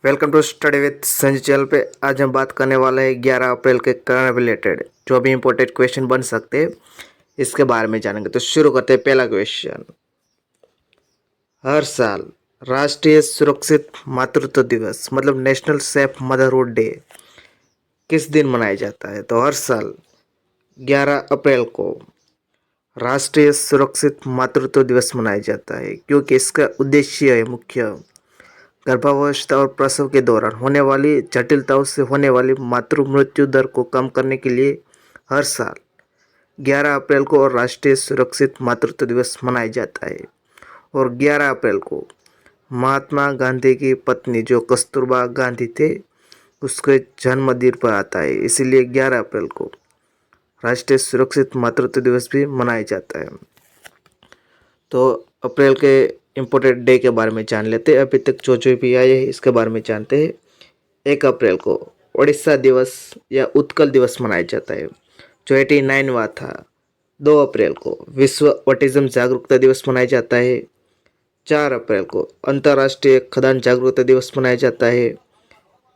Welcome to study with Sanjay channel पे। आज हम बात करने वाले हैं 11 अप्रैल के करंट रिलेटेड जो भी इम्पोर्टेंट क्वेश्चन बन सकते हैं इसके बारे में जानेंगे। तो शुरू करते हैं। पहला क्वेश्चन, हर साल राष्ट्रीय सुरक्षित मातृत्व दिवस मतलब नेशनल सेफ मदरहुड डे किस दिन मनाया जाता है? तो हर साल 11 अप्रैल को राष्ट्रीय सुरक्षित मातृत्व दिवस मनाया जाता है क्योंकि इसका उद्देश्य है मुख्य गर्भावस्था और प्रसव के दौरान होने वाली जटिलताओं से होने वाली मातृ मृत्यु दर को कम करने के लिए हर साल 11 अप्रैल को और राष्ट्रीय सुरक्षित मातृत्व दिवस मनाया जाता है। और 11 अप्रैल को महात्मा गांधी की पत्नी जो कस्तूरबा गांधी थे उसके जन्मदिन पर आता है, इसीलिए 11 अप्रैल को राष्ट्रीय सुरक्षित मातृत्व दिवस भी मनाया जाता है। तो अप्रैल के इम्पोर्टेंट डे के बारे में जान लेते हैं। अभी तक जो भी आए हैं इसके बारे में जानते हैं। 1 अप्रैल को ओडिशा दिवस या उत्कल दिवस मनाया जाता है जो 89वां था। 2 अप्रैल को विश्व ऑटिज्म जागरूकता दिवस मनाया जाता है। 4 अप्रैल को अंतर्राष्ट्रीय खदान जागरूकता दिवस मनाया जाता है।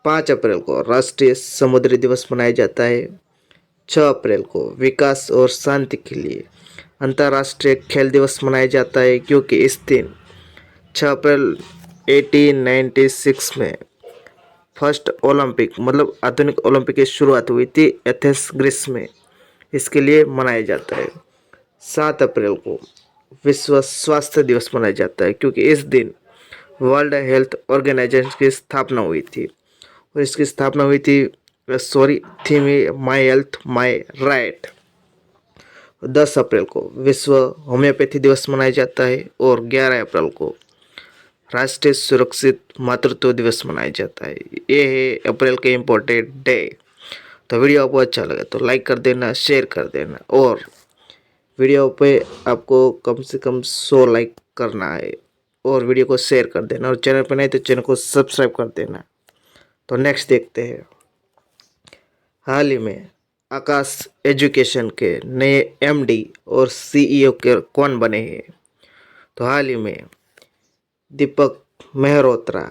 5 अप्रैल को राष्ट्रीय समुद्री दिवस मनाया जाता है। 6 अप्रैल को विकास और शांति के लिए अंतर्राष्ट्रीय खेल दिवस मनाया जाता है क्योंकि इस दिन 6 अप्रैल 1896 में फर्स्ट ओलंपिक मतलब आधुनिक ओलंपिक की शुरुआत हुई थी एथेंस ग्रीस में, इसके लिए मनाया जाता है। 7 अप्रैल को विश्व स्वास्थ्य दिवस मनाया जाता है क्योंकि इस दिन वर्ल्ड हेल्थ ऑर्गेनाइजेशन की स्थापना हुई थी और इसकी स्थापना हुई थी थी माई हेल्थ माई राइट। 10 अप्रैल को विश्व होम्योपैथी दिवस मनाया जाता है और 11 अप्रैल को राष्ट्रीय सुरक्षित मातृत्व दिवस मनाया जाता है। ये है अप्रैल के इम्पोर्टेंट डे। तो वीडियो आपको अच्छा लगे तो लाइक कर देना, शेयर कर देना और वीडियो पे आपको कम से कम 100 लाइक करना है और वीडियो को शेयर कर देना और चैनल पर नहीं तो चैनल को सब्सक्राइब कर देना। तो नेक्स्ट देखते हैं। हाल ही में आकाश एजुकेशन के नए एमडी और सीईओ के कौन बने हैं? तो हाल ही में दीपक मेहरोत्रा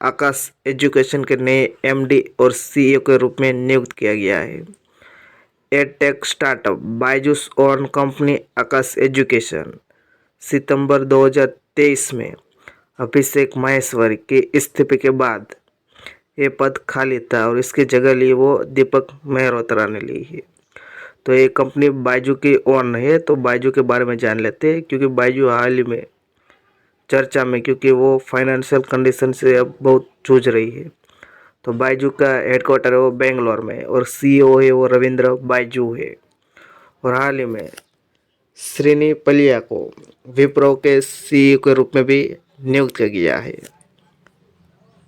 आकाश एजुकेशन के नए एमडी और सीईओ के रूप में नियुक्त किया गया है। Edtech startup Byju's own company Aakash Education सितंबर 2023 में अभिषेक माहेश्वरी के इस्तीफे के बाद ये पद खाली था और इसकी जगह ली वो दीपक मेहरोत्रा ने ली है। तो ये कंपनी बायजू की ओन है। तो बायजू के बारे में जान लेते हैं क्योंकि बायजू हाल ही में चर्चा में क्योंकि वो फाइनेंशियल कंडीशन से अब बहुत जूझ रही है। तो बायजू का हेडक्वार्टर है वो बेंगलोर में और सीईओ है वो रविंद्र बायजू है। और हाल ही में श्रीनी पलिया को विप्रो के सीईओ के रूप में भी नियुक्त किया गया है।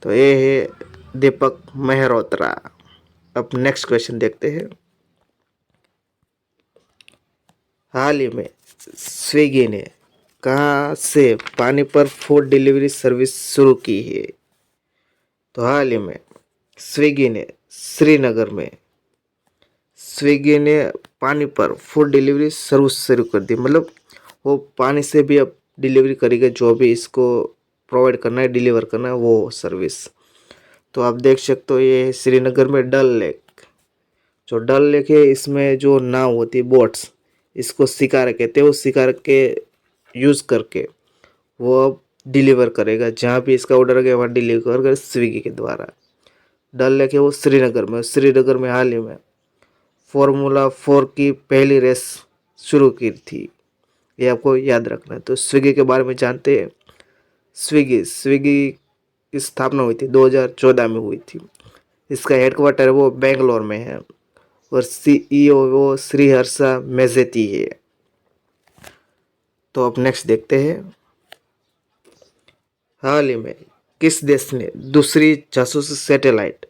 तो ये है दीपक मेहरोत्रा। अब नेक्स्ट क्वेश्चन देखते हैं। हाल ही में स्विगी ने कहाँ से पानी पर फूड डिलीवरी सर्विस शुरू की है? तो हाल ही में स्विगी ने स्विगी ने पानी पर फूड डिलीवरी सर्विस शुरू कर दी। मतलब वो पानी से भी अब डिलीवरी करेगा, जो भी इसको प्रोवाइड करना है डिलीवर करना है वो सर्विस। तो आप देख सकते हो ये श्रीनगर में डल लेक, जो डल लेक है इसमें जो नाव होती है बोट्स, इसको शिकार कहते हैं। वो शिकार के यूज़ करके वो अब डिलीवर करेगा, जहाँ भी इसका ऑर्डर है वहाँ डिलीवर करेगा स्विगी के द्वारा। डल लेक है वो श्रीनगर में हाल ही में फार्मूला 4 की पहली रेस शुरू की थी, ये आपको याद रखना है। तो स्विगी के बारे में जानते हैं। स्विगी की स्थापना हुई थी 2014 में हुई थी। इसका हेडक्वार्टर वो बेंगलोर में है और सीईओ वो श्रीहर्षा मेजेती है। तो अब नेक्स्ट देखते हैं। हाल ही में किस देश ने दूसरी जासूसी सैटेलाइट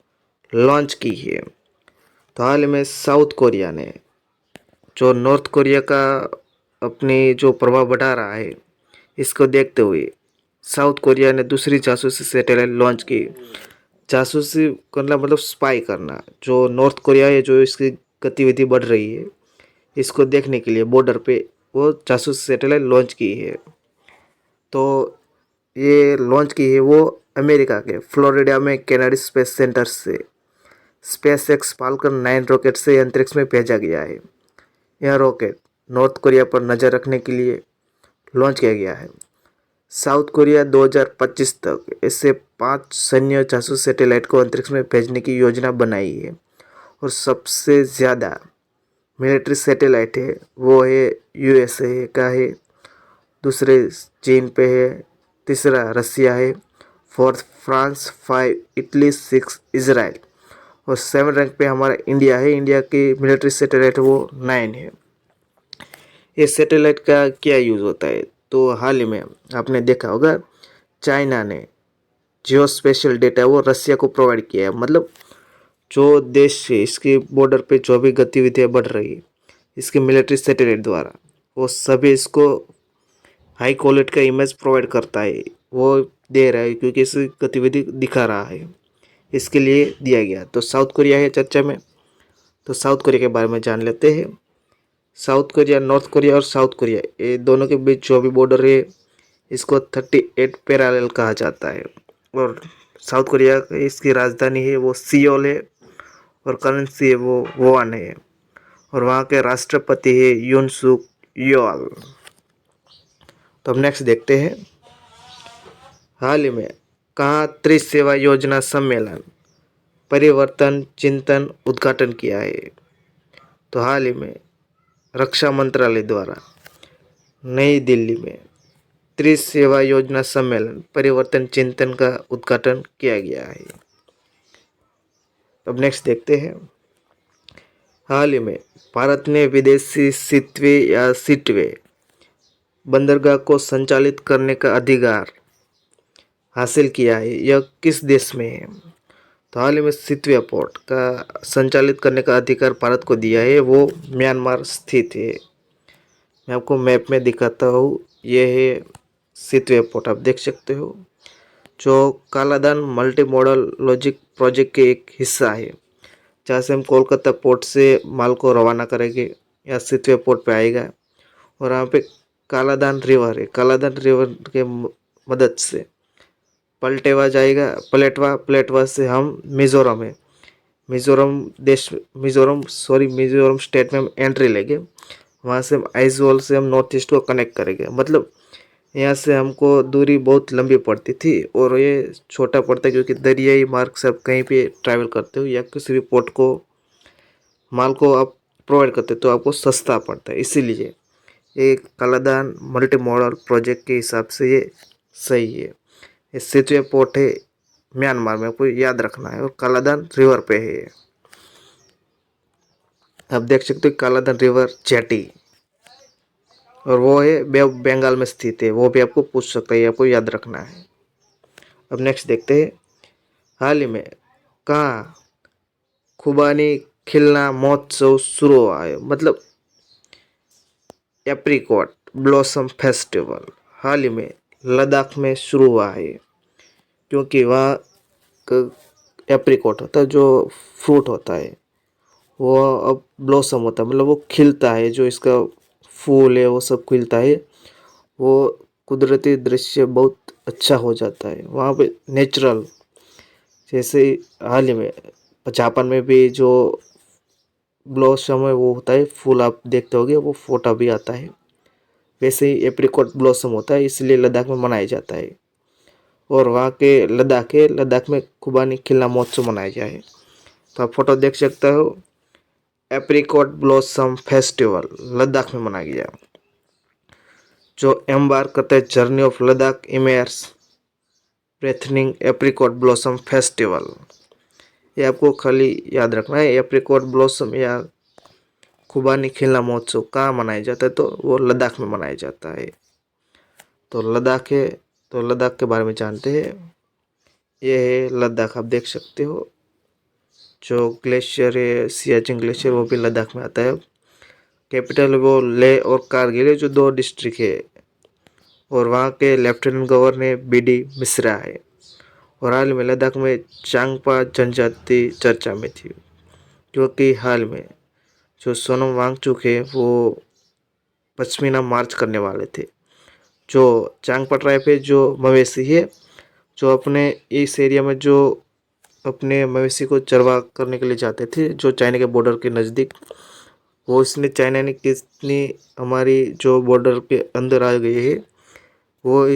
लॉन्च की है? तो हाल ही में साउथ कोरिया ने, जो नॉर्थ कोरिया का अपनी जो प्रभाव बढ़ा रहा है इसको देखते हुए साउथ कोरिया ने दूसरी जासूसी सैटेलाइट लॉन्च की। जासूसी करना मतलब स्पाई करना, जो नॉर्थ कोरिया है जो इसकी गतिविधि बढ़ रही है इसको देखने के लिए बॉर्डर पे वो जासूसी सैटेलाइट लॉन्च की है। तो ये लॉन्च की है वो अमेरिका के फ्लोरिडा में केनेडी स्पेस सेंटर से स्पेस एक्स फाल्कन 9 रॉकेट से अंतरिक्ष में भेजा गया है। यह रॉकेट नॉर्थ कोरिया पर नज़र रखने के लिए लॉन्च किया गया है। साउथ कोरिया 2025 तक ऐसे 5 सैन्य जासूस सैटेलाइट को अंतरिक्ष में भेजने की योजना बनाई है और सबसे ज़्यादा मिलिट्री सैटेलाइट है वो है यूएसए का है, दूसरे चीन पे है, तीसरा रसिया है, फोर्थ फ्रांस, 5 इटली, 6 इजराइल और 7 रैंक पे हमारा इंडिया है। इंडिया की मिलिट्री सैटेलाइट वो 9 है। ये सैटेलाइट का क्या यूज़ होता है, तो हाल ही में आपने देखा होगा चाइना ने जियो स्पेशल डेटा वो रसिया को प्रोवाइड किया है। मतलब जो देश है इसके बॉर्डर पे जो भी गतिविधियाँ बढ़ रही है इसके मिलिट्री सैटेलाइट द्वारा, वो सभी इसको हाई क्वालिटी का इमेज प्रोवाइड करता है, वो दे रहा है क्योंकि इसकी गतिविधि दिखा रहा है, इसके लिए दिया गया। तो साउथ कोरिया है चर्चा में, तो साउथ कोरिया के बारे में जान लेते हैं। साउथ कोरिया, नॉर्थ कोरिया और साउथ कोरिया ये दोनों के बीच जो भी बॉर्डर है इसको 38 पैरेलल कहा जाता है। और साउथ कोरिया इसकी राजधानी है वो सियोल है और करेंसी है वो वोन है और वहाँ के राष्ट्रपति है यून सुक योल। तो अब नेक्स्ट देखते हैं, हाल ही में कहाँ त्रिसेवा योजना सम्मेलन परिवर्तन चिंतन उद्घाटन किया है। तो हाल ही में रक्षा मंत्रालय द्वारा नई दिल्ली में त्रिसेवा योजना सम्मेलन परिवर्तन चिंतन का उद्घाटन किया गया है। अब नेक्स्ट देखते हैं, हाल ही में भारत ने विदेशी सितवे या सिटवे बंदरगाह को संचालित करने का अधिकार हासिल किया है। यह किस देश में है, तो हाल ही में सितवे पोर्ट का संचालित करने का अधिकार भारत को दिया है, वो म्यांमार स्थित है। मैं आपको मैप में दिखाता हूँ, ये है सितवे पोर्ट, आप देख सकते हो, जो Kaladan multi modal logic project के एक हिस्सा है, जहाँ से हम कोलकाता पोर्ट से माल को रवाना करेंगे या सितवे पोर्ट पे आएगा और यहाँ पे कालादान रिवर है, कालादान रिवर के मदद से पलटेवा जाएगा, पलेटवा से हम मिज़ोरम है, मिज़ोरम स्टेट में हम एंट्री लेंगे, वहाँ से हम आइजोल से हम नॉर्थ ईस्ट को कनेक्ट करेंगे। मतलब यहाँ से हमको दूरी बहुत लंबी पड़ती थी और ये छोटा पड़ता है क्योंकि दरियाई मार्ग से आप कहीं पे ट्रैवल करते हो या किसी भी पोर्ट को माल को आप प्रोवाइड करते हो तो आपको सस्ता पड़ता है, इसीलिए एक कालादान मल्टी मॉडल प्रोजेक्ट के हिसाब से ये सही है। ये सितवे पोर्ट है म्यांमार में, आपको याद रखना है, और कालादान रिवर पे है। आप देख सकते हो कालादान रिवर जेटी, और वो है बे ऑफ बंगाल में स्थित है, वो भी आपको पूछ सकता है, आपको याद रखना है। अब नेक्स्ट देखते हैं, हाल ही में कहाँ खुबानी खिलना महोत्सव शुरू हुआ है। मतलब एप्रिकॉट ब्लॉसम फेस्टिवल हाल ही में लद्दाख में शुरू हुआ है, क्योंकि वहाँ एप्रिकॉट होता है, जो फ्रूट होता है वो अब ब्लॉसम होता है, मतलब वो खिलता है, जो इसका फूल है वो सब खिलता है, वो कुदरती दृश्य बहुत अच्छा हो जाता है वहाँ पे नेचुरल। जैसे हाल ही में जापान में भी जो ब्लॉसम है वो होता है, फूल आप देखते होगे, वो फोटा भी आता है, वैसे ही एप्रिकॉट ब्लॉसम होता है, इसलिए लद्दाख में मनाया जाता है। और वहाँ के लद्दाख में खुबानी खिलना महोत्सव मनाया गया है। तो आप फोटो देख सकते हो, एप्रिकॉट ब्लॉसम फेस्टिवल लद्दाख में मनाया गया, जो एम्बार्क करता है journey of Ladakh immerse breathtaking apricot blossom festival. ये आपको खाली याद रखना है, एप्रिकॉट ब्लॉसम या खुबानी खिलना महोत्सव कहाँ मनाया जाता है, तो वो लद्दाख में मनाया जाता है। तो लद्दाख है, तो लद्दाख के बारे में जानते हैं, ये है लद्दाख, आप देख सकते हो, जो ग्लेशियर है सियाचिन ग्लेशियर वो भी लद्दाख में आता है। कैपिटल वो लेह और कारगिल है, जो 2 डिस्ट्रिक्ट है, और वहाँ के लेफ्टिनेंट गवर्नर BD मिश्रा है। और हाल में लद्दाख में चांगपा जनजाति चर्चा में थी, क्योंकि हाल में जो सोनम वांगचुक है वो पश्मीना मार्च करने वाले थे। जो चांगपा ट्राइब है जो मवेशी है जो अपने इस एरिया में जो अपने मवेशी को चरवा करने के लिए जाते थे, जो चाइना के बॉर्डर के नज़दीक, वो इसने चाइना ने कितनी हमारी जो बॉर्डर के अंदर आ गई है, वो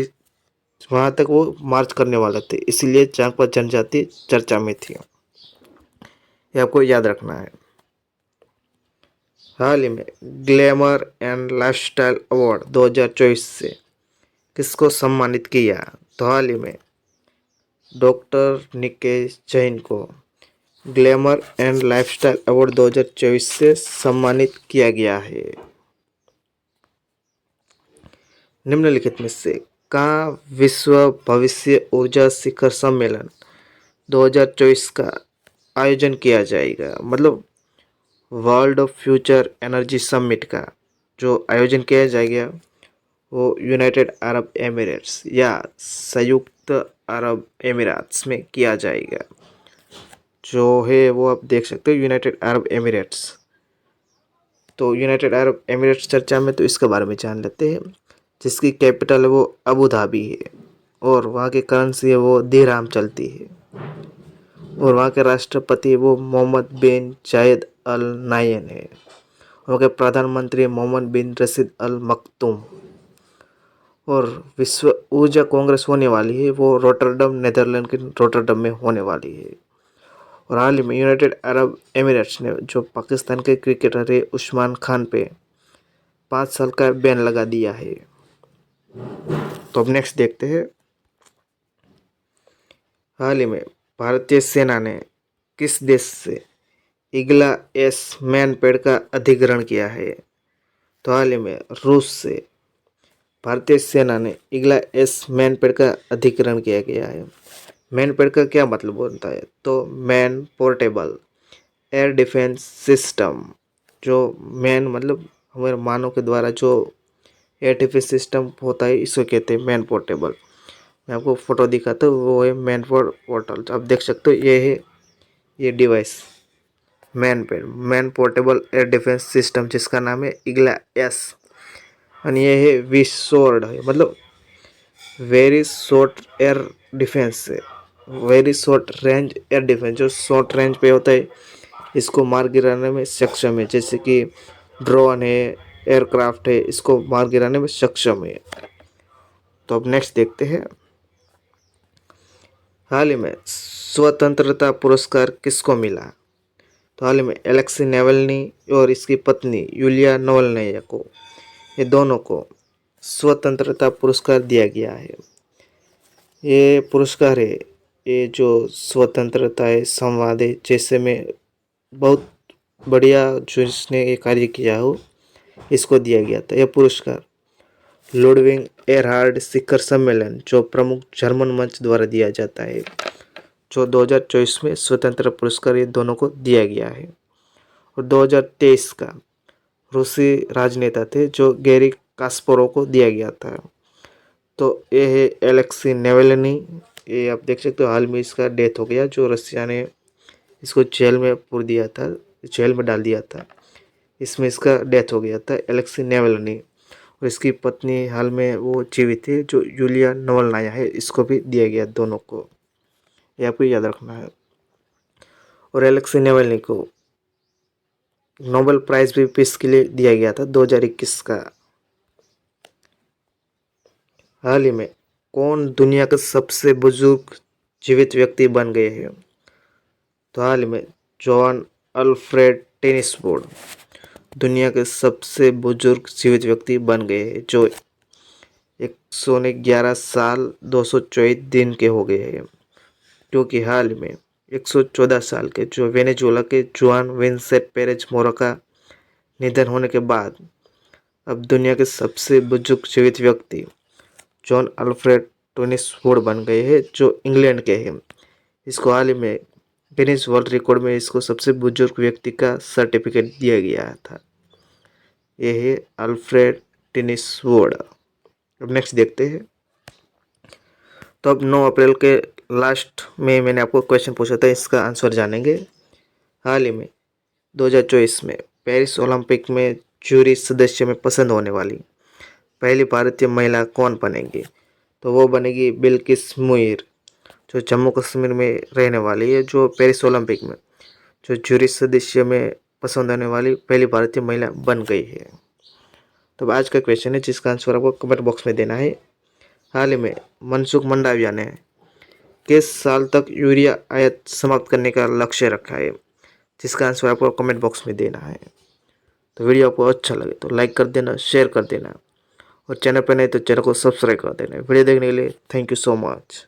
वहाँ तक वो मार्च करने वाले थे, इसलिए चांगपा जनजाति चर्चा में थी। ये आपको याद रखना है। हाल ही में ग्लैमर एंड लाइफस्टाइल अवार्ड 2024 से किसको सम्मानित किया? तो हाल ही में डॉक्टर निकेश जैन को ग्लैमर एंड लाइफस्टाइल अवार्ड 2024 से सम्मानित किया गया है। निम्नलिखित में से कहाँ विश्व भविष्य ऊर्जा शिखर सम्मेलन 2024 का आयोजन किया जाएगा? मतलब वर्ल्ड फ्यूचर एनर्जी समिट का जो आयोजन किया जाएगा वो यूनाइटेड अरब एमिरेट्स या संयुक्त अरब एमिरात्स में किया जाएगा। जो है वो आप देख सकते हो, यूनाइटेड अरब एमिरेट्स। तो यूनाइटेड अरब एमिरेट्स चर्चा में, तो इसके बारे में जान लेते हैं। जिसकी कैपिटल है वो अबू धाबी है और वहाँ की करेंसी है वो दिरहम चलती है और वहाँ के राष्ट्रपति वो मोहम्मद बिन जायद अल नायन है। वहाँ के प्रधानमंत्री मोहम्मद बिन रशीद अल मखदूम। और विश्व ऊर्जा कांग्रेस होने वाली है वो रोटरडम, नेदरलैंड के रोटरडम में होने वाली है। और हाल ही में यूनाइटेड अरब एमिरेट्स ने जो पाकिस्तान के क्रिकेटर है उस्मान खान पे 5 साल का बैन लगा दिया है। तो अब नेक्स्ट देखते हैं। हाल ही में भारतीय सेना ने किस देश से ईगला एस मैनपैड का अधिग्रहण किया है? तो हाल ही में रूस से भारतीय सेना ने ईगला एस मैनपैड का अधिग्रहण किया गया है। मैनपैड का क्या मतलब होता है? तो man portable air defence system. जो मैन मतलब हमारे मानव के द्वारा जो एयर डिफेंस सिस्टम होता है, इसको कहते हैं मैन पोर्टेबल। मैं आपको फोटो दिखाता हूँ, वो है मैन पोर्टल। आप देख सकते हो, ये है ये device man portable air defence system, जिसका नाम है ईगला एस। और ये है विसोर्ड, मतलब वेरी शॉर्ट एयर डिफेंस है, very short range air defence. जो शॉर्ट रेंज पे होता है इसको मार गिराने में सक्षम है, जैसे कि ड्रोन है, एयरक्राफ्ट है, इसको मार गिराने में सक्षम है। तो अब नेक्स्ट देखते हैं। हाल ही में स्वतंत्रता पुरस्कार किसको मिला? तो हाल ही में एलेक्सी नावल्नी और इसकी पत्नी यूलिया नावल्नाया को, ये दोनों को स्वतंत्रता पुरस्कार दिया गया है। ये पुरस्कार है, ये जो स्वतंत्रता है, संवाद है, जैसे में बहुत बढ़िया जो इसने ये कार्य किया हो, इसको दिया गया था यह पुरस्कार। लुडविग एरहार्ड शिखर सम्मेलन जो प्रमुख जर्मन मंच द्वारा दिया जाता है, जो 2024 में स्वतंत्र पुरस्कार ये दोनों को दिया गया है। और 2023 का रूसी राजनेता थे जो गैरी कास्परोव को दिया गया था। तो ये है एलेक्सी नावल्नी। ये आप देख सकते हो, हाल में इसका डेथ हो गया, जो रसिया ने इसको जेल में पूर दिया था, जेल में डाल दिया था, इसमें इसका डेथ हो गया था, एलेक्सी नावल्नी। और इसकी पत्नी हाल में वो जीवित है, जो यूलिया नावल्नाया है, इसको भी दिया गया, दोनों को। ये आपको याद रखना है। और एलेक्सी नावल्नी को नोबेल प्राइज भी पीस के लिए दिया गया था 2021 का। हाल ही में कौन दुनिया के सबसे बुजुर्ग जीवित व्यक्ति बन गए हैं? तो हाल ही में जॉन अल्फ्रेड टेनिसफोर्ड दुनिया के सबसे बुजुर्ग जीवित व्यक्ति बन गए हैं, जो 111 साल 224 दिन के हो गए हैं। क्योंकि हाल में 114 साल के जो वेनेजुएला के जुआन विंसेंट पेरेज मोरा का निधन होने के बाद अब दुनिया के सबसे बुजुर्ग जीवित व्यक्ति जॉन अल्फ्रेड टेनिसफोर्ड बन गए हैं, जो इंग्लैंड के हैं। इसको हाल ही में गिनीज वर्ल्ड रिकॉर्ड में इसको सबसे बुजुर्ग व्यक्ति का सर्टिफिकेट दिया गया था। यह है अल्फ्रेड टेनिसफोर्ड। अब नेक्स्ट देखते हैं। तो अब 9 अप्रैल के लास्ट में मैंने आपको क्वेश्चन पूछा था, इसका आंसर जानेंगे। हाल ही में 2024 में पेरिस ओलंपिक में जूरी सदस्य में पसंद होने वाली पहली भारतीय महिला कौन बनेगी? तो वो बनेगी बिल्किस मुईर। जो जम्मू कश्मीर में रहने वाली है, जो पेरिस ओलंपिक में जो जूरी सदस्य में पसंद आने वाली पहली भारतीय महिला बन गई है। तो अब आज का क्वेश्चन है जिसका आंसर आपको कमेंट बॉक्स में देना है। हाल ही में मनसुख मंडाविया ने किस साल तक यूरिया आयात समाप्त करने का लक्ष्य रखा है, जिसका आंसर आपको कमेंट बॉक्स में देना है। तो वीडियो आपको अच्छा लगे तो लाइक कर देना, शेयर कर देना और चैनल पर नहीं तो चैनल को सब्सक्राइब कर देना। वीडियो देखने के लिए थैंक यू सो मच।